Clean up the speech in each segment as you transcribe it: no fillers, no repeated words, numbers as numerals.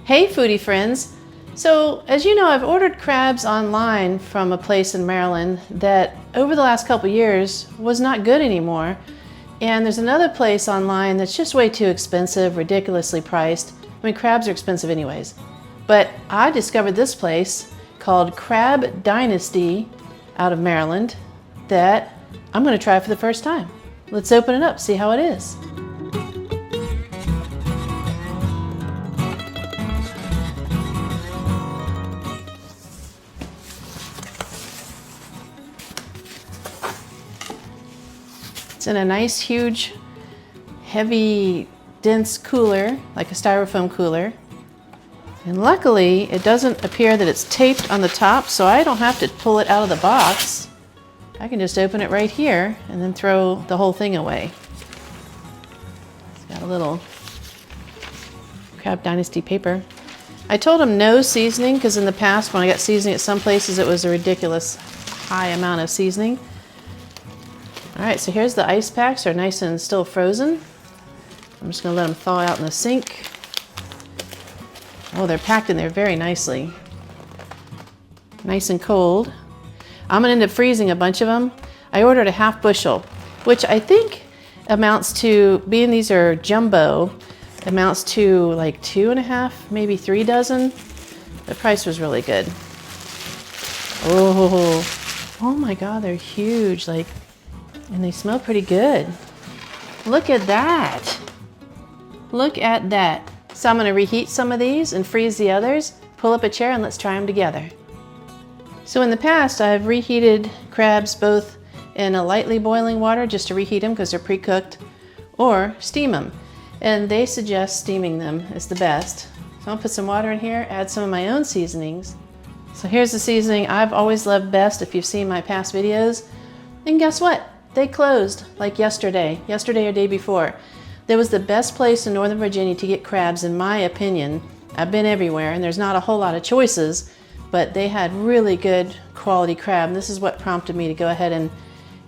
Hey foodie friends! So as you know, I've ordered crabs online from a place in Maryland that over the last couple years was not good anymore. And there's another place online that's just way too expensive, ridiculously priced. I mean, crabs are expensive anyways. But I discovered this place called Crab Dynasty out of Maryland that I'm going to try for the first time. Let's open it up, see how it is. It's in a nice, huge, heavy, dense cooler, like a styrofoam cooler. And luckily, it doesn't appear that it's taped on the top, so I don't have to pull it out of the box. I can just open it right here and then throw the whole thing away. It's got a little Crab Dynasty paper. I told them no seasoning, because in the past when I got seasoning at some places, it was a ridiculous high amount of seasoning. All right, so here's the ice packs. They're nice and still frozen. I'm just gonna let them thaw out in the sink. Oh, they're packed in there very nicely. Nice and cold. I'm gonna end up freezing a bunch of them. I ordered a half bushel, which I think amounts to, being these are jumbo, amounts to like 2.5, maybe 3 dozen. The price was really good. Oh my God, they're huge. And they smell pretty good. Look at that. Look at that. So I'm gonna reheat some of these and freeze the others, pull up a chair and let's try them together. So in the past, I've reheated crabs both in a lightly boiling water just to reheat them because they're pre-cooked, or steam them. And they suggest steaming them is the best. So I'll put some water in here, add some of my own seasonings. So here's the seasoning I've always loved best if you've seen my past videos. And guess what? They closed like yesterday or day before. There was the best place in Northern Virginia to get crabs, in my opinion. I've been everywhere and there's not a whole lot of choices, but they had really good quality crab. And this is what prompted me to go ahead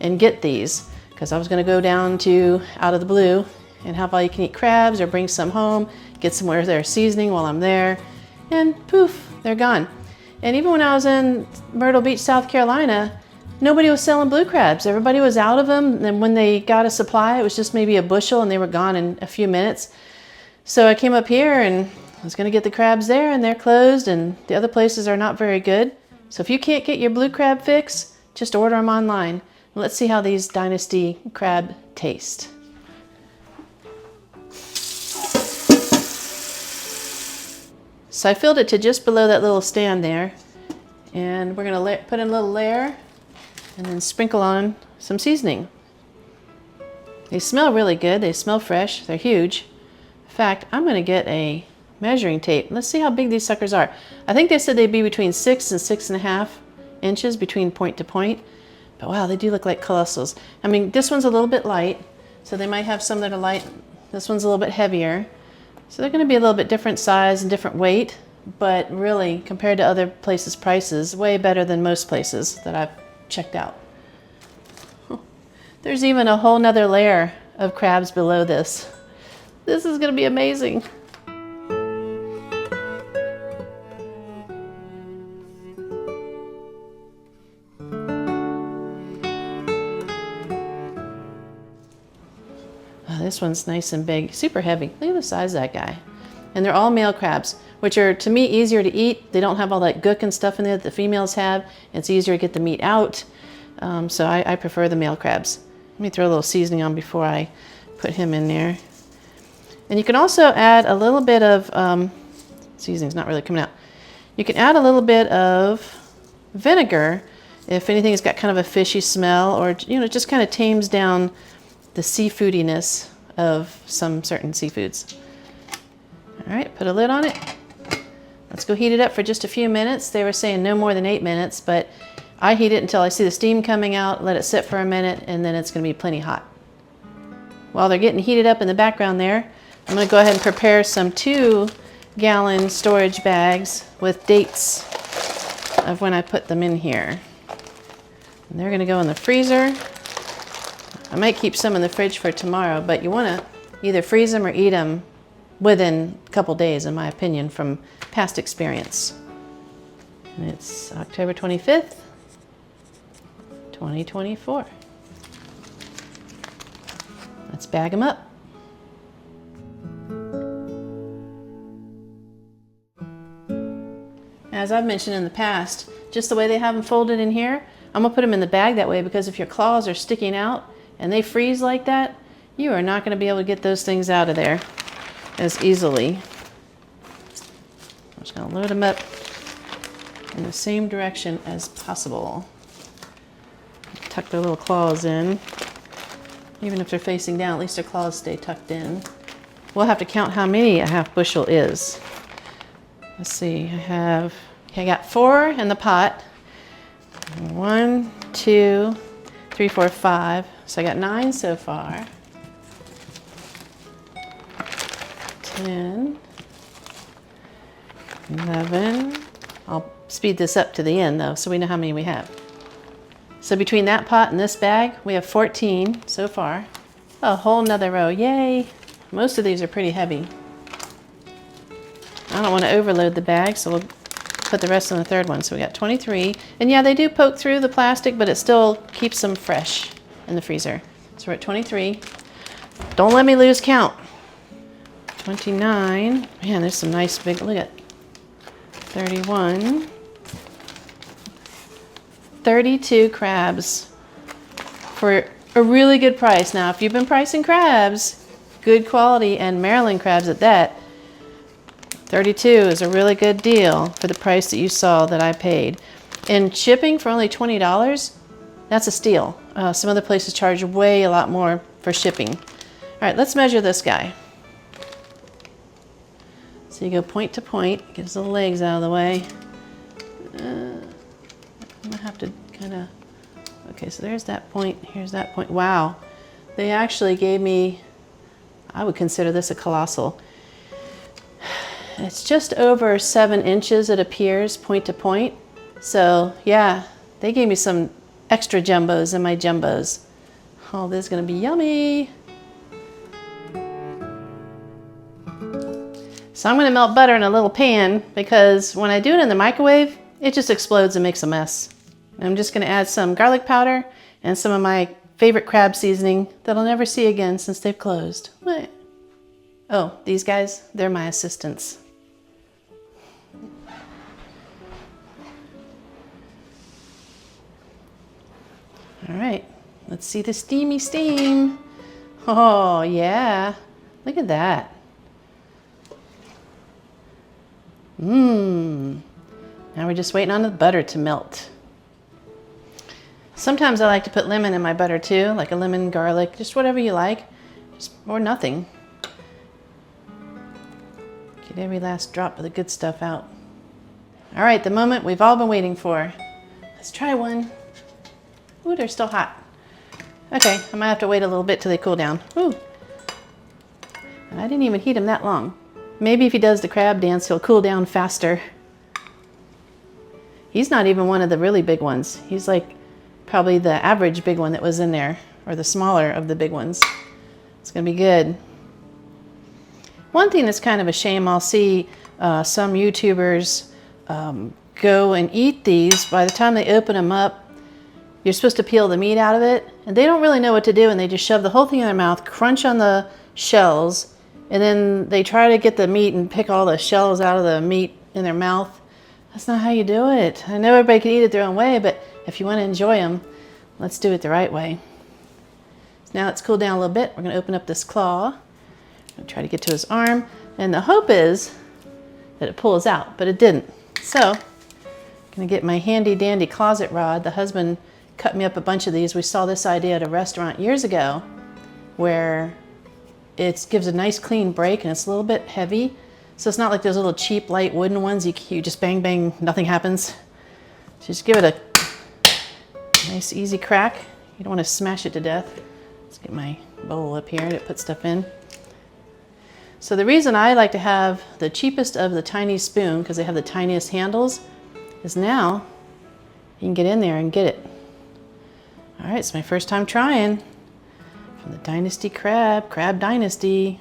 and get these, because I was gonna go down to out of the blue and have all you can eat crabs or bring some home, get some of their seasoning while I'm there, and poof, they're gone. And even when I was in Myrtle Beach, South Carolina, nobody was selling blue crabs. Everybody was out of them. And when they got a supply, it was just maybe a bushel and they were gone in a few minutes. So I came up here and I was gonna get the crabs there and they're closed and the other places are not very good. So if you can't get your blue crab fix, just order them online. Let's see how these Dynasty crab taste. So I filled it to just below that little stand there. And we're gonna put in a little layer and then sprinkle on some seasoning. They smell really good. They smell fresh. They're huge. In fact, I'm gonna get a measuring tape. Let's see how big these suckers are. I think they said they'd be between 6 and 6.5 inches between point to point. But wow, they do look like colossals. I mean, this one's a little bit light, so they might have some that are light. This one's a little bit heavier. So they're gonna be a little bit different size and different weight, but really, compared to other places' prices, way better than most places that I've checked out. There's even a whole nother layer of crabs below this. This is gonna be amazing. Oh, this one's nice and big, super heavy. Look at the size of that guy. And they're all male crabs, which are, to me, easier to eat. They don't have all that gook and stuff in there that the females have. It's easier to get the meat out. So I prefer the male crabs. Let me throw a little seasoning on before I put him in there. And you can also add a little bit of, seasoning's not really coming out. You can add a little bit of vinegar if anything's got kind of a fishy smell, or it just kind of tames down the seafoodiness of some certain seafoods. All right, put a lid on it. Let's go heat it up for just a few minutes. They were saying no more than 8 minutes, but I heat it until I see the steam coming out, let it sit for a minute, and then it's gonna be plenty hot. While they're getting heated up in the background there, I'm gonna go ahead and prepare some 2-gallon storage bags with dates of when I put them in here. And they're gonna go in the freezer. I might keep some in the fridge for tomorrow, but you wanna either freeze them or eat them within a couple days, in my opinion, from past experience. And it's October 25th, 2024. Let's bag them up. As I've mentioned in the past, just the way they have them folded in here, I'm gonna put them in the bag that way, because if your claws are sticking out and they freeze like that, you are not gonna be able to get those things out of there as easily. I'm just gonna load them up in the same direction as possible. Tuck their little claws in. Even if they're facing down, at least their claws stay tucked in. We'll have to count how many a half bushel is. Let's see, I got 4 in the pot. 1, 2, 3, 4, 5. So I got 9 so far. 10, 11. I'll speed this up to the end though, so we know how many we have. So between that pot and this bag, we have 14 so far. A whole nother row, yay. Most of these are pretty heavy. I don't want to overload the bag, so we'll put the rest in the third one. So we got 23. And yeah, they do poke through the plastic, but it still keeps them fresh in the freezer. So we're at 23. Don't let me lose count. 29. Man, there's some nice big, look at 31. 32 crabs for a really good price. Now, if you've been pricing crabs, good quality and Maryland crabs at that, 32 is a really good deal for the price that you saw that I paid. And shipping for only $20, that's a steal. Some other places charge way a lot more for shipping. All right, let's measure this guy. So you go point to point, get his little legs out of the way. I'm gonna have to kind of, okay, so there's that point, here's that point. Wow, they actually gave me, I would consider this a colossal. It's just over 7 inches, it appears, point to point. So yeah, they gave me some extra jumbos in my jumbos. Oh, this is gonna be yummy. So I'm gonna melt butter in a little pan, because when I do it in the microwave, it just explodes and makes a mess. I'm just gonna add some garlic powder and some of my favorite crab seasoning that I'll never see again since they've closed. What? Oh, these guys, they're my assistants. All right, let's see the steamy steam. Oh yeah, look at that. Now we're just waiting on the butter to melt. Sometimes I like to put lemon in my butter too, like a lemon, garlic, just whatever you like, or nothing. Get every last drop of the good stuff out. All right, the moment we've all been waiting for. Let's try one. Ooh, they're still hot. Okay, I might have to wait a little bit till they cool down. Ooh. I didn't even heat them that long. Maybe if he does the crab dance, he'll cool down faster. He's not even one of the really big ones. He's like probably the average big one that was in there, or the smaller of the big ones. It's gonna be good. One thing that's kind of a shame, I'll see some YouTubers go and eat these. By the time they open them up, you're supposed to peel the meat out of it, and they don't really know what to do, and they just shove the whole thing in their mouth, crunch on the shells, and then they try to get the meat and pick all the shells out of the meat in their mouth. That's not how you do it. I know everybody can eat it their own way, but if you want to enjoy them, let's do it the right way. So now it's cooled down a little bit. We're going to open up this claw and try to get to his arm, and the hope is that it pulls out, but it didn't. So I'm going to get my handy dandy closet rod. The husband cut me up a bunch of these. We saw this idea at a restaurant years ago where it gives a nice clean break, and it's a little bit heavy. So it's not like those little cheap light wooden ones. You just bang, bang, nothing happens. Just give it a nice easy crack. You don't want to smash it to death. Let's get my bowl up here to put stuff in. So the reason I like to have the cheapest of the tiny spoon, because they have the tiniest handles, is now you can get in there and get it. All right, it's my first time trying from the Dynasty Crab Dynasty.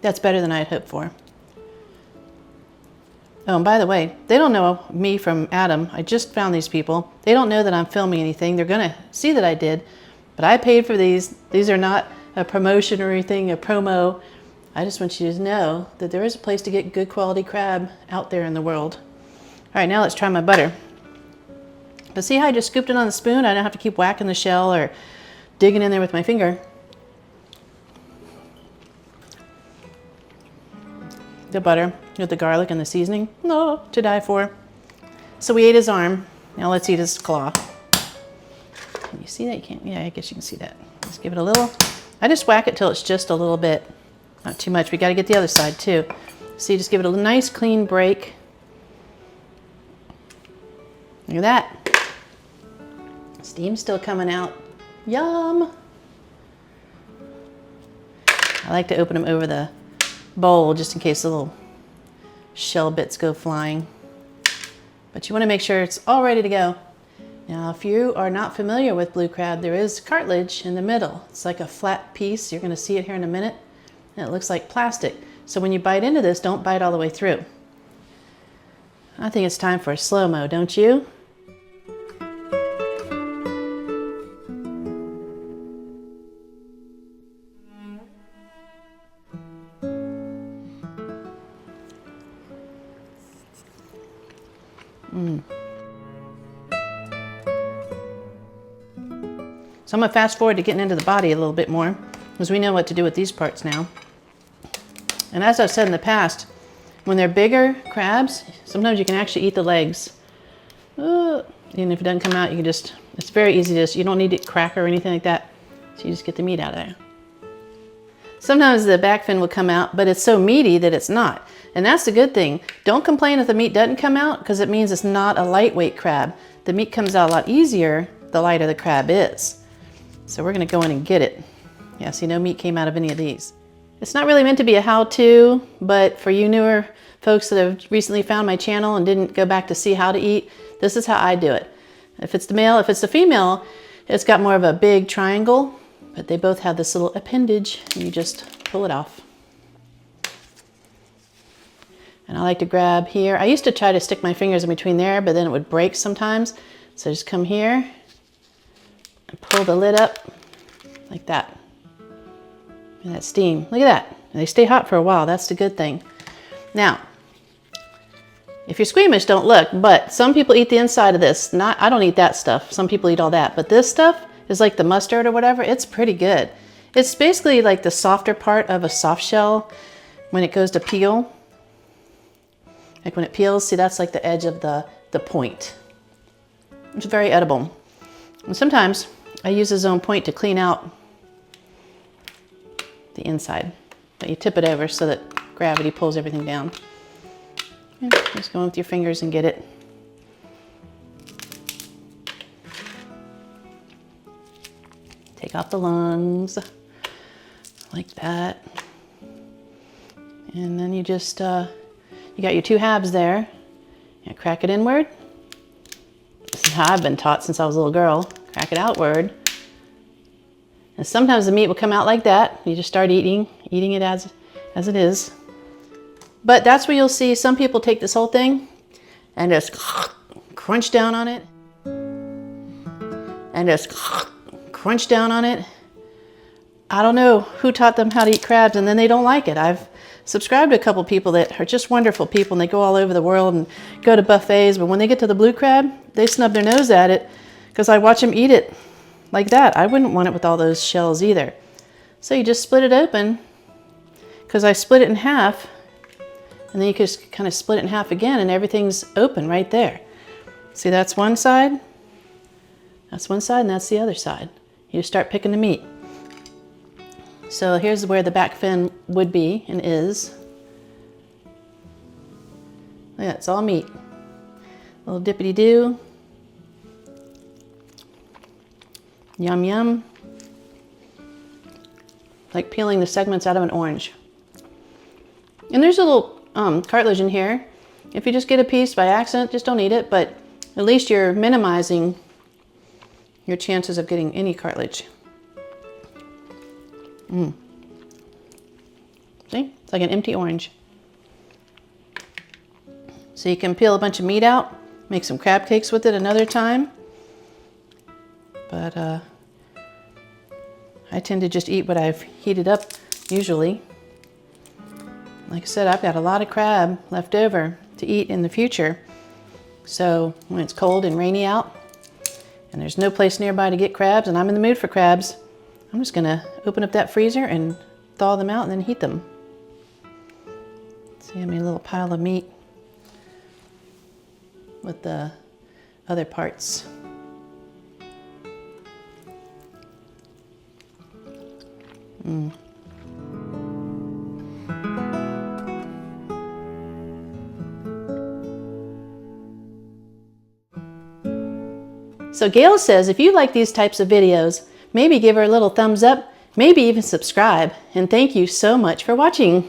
That's better than I had hoped for. Oh, and by the way, they don't know me from Adam. I just found these people. They don't know that I'm filming anything. They're gonna see that I did, but I paid for these. These are not a promotion or anything, a promo. I just want you to know that there is a place to get good quality crab out there in the world. All right, now let's try my butter. But see how I just scooped it on the spoon? I don't have to keep whacking the shell or digging in there with my finger. The butter with the garlic and the seasoning, no, to die for. So we ate his arm. Now let's eat his claw. Can you see that? You can't, yeah, I guess you can see that. Let's give it a little. I just whack it till it's just a little bit, not too much. We got to get the other side too. So you just give it a nice clean break. Look at that. Steam's still coming out. Yum. I like to open them over the bowl just in case the little shell bits go flying. But you want to make sure it's all ready to go. Now, if you are not familiar with blue crab, there is cartilage in the middle. It's like a flat piece. You're going to see it here in a minute. And it looks like plastic. So when you bite into this, don't bite all the way through. I think it's time for a slow-mo, don't you? So I'm going to fast forward to getting into the body a little bit more, because we know what to do with these parts now. And as I've said in the past, when they're bigger crabs, sometimes you can actually eat the legs. Even if it doesn't come out, you can just, it's very easy to, you don't need to crack or anything like that. So you just get the meat out of there. Sometimes the back fin will come out, but it's so meaty that it's not. And that's the good thing. Don't complain if the meat doesn't come out, because it means it's not a lightweight crab. The meat comes out a lot easier the lighter the crab is. So we're gonna go in and get it. Yeah, see, no meat came out of any of these. It's not really meant to be a how-to, but for you newer folks that have recently found my channel and didn't go back to see how to eat, this is how I do it. If it's the male, if it's the female, it's got more of a big triangle, but they both have this little appendage, and you just pull it off. And I like to grab here. I used to try to stick my fingers in between there, but then it would break sometimes. So just come here and pull the lid up like that. And that steam, look at that. And they stay hot for a while, that's the good thing. Now, if you're squeamish, don't look, but some people eat the inside of this. I don't eat that stuff. Some people eat all that, but this stuff is like the mustard or whatever. It's pretty good. It's basically like the softer part of a soft shell when it goes to peel. Like when it peels, see, that's like the edge of the point. It's very edible. And sometimes I use the zone point to clean out the inside. But you tip it over so that gravity pulls everything down. And just go in with your fingers and get it. Take off the lungs, like that. And then you just, you got your two halves there. You crack it inward. This is how I've been taught since I was a little girl. Crack it outward. And sometimes the meat will come out like that. You just start eating it as it is. But that's where you'll see some people take this whole thing and just crunch down on it. And just crunch down on it. I don't know who taught them how to eat crabs and then they don't like it. I've subscribed to a couple people that are just wonderful people and they go all over the world and go to buffets, but when they get to the blue crab, they snub their nose at it because I watch them eat it like that. I wouldn't want it with all those shells either. So you just split it open, because I split it in half, and then you just kind of split it in half again and everything's open right there. See, that's one side, and that's the other side. You just start picking the meat. So here's where the back fin would be and is. Yeah, it's all meat. A little dippity-doo. Yum, yum. Like peeling the segments out of an orange. And there's a little cartilage in here. If you just get a piece by accident, just don't eat it, but at least you're minimizing your chances of getting any cartilage. See? It's like an empty orange. So you can peel a bunch of meat out, make some crab cakes with it another time. But I tend to just eat what I've heated up usually. Like I said, I've got a lot of crab left over to eat in the future. So when it's cold and rainy out and there's no place nearby to get crabs and I'm in the mood for crabs, I'm just gonna open up that freezer and thaw them out and then heat them. See, I made a little pile of meat with the other parts. So Gail says if you like these types of videos, maybe give her a little thumbs up, maybe even subscribe. And thank you so much for watching.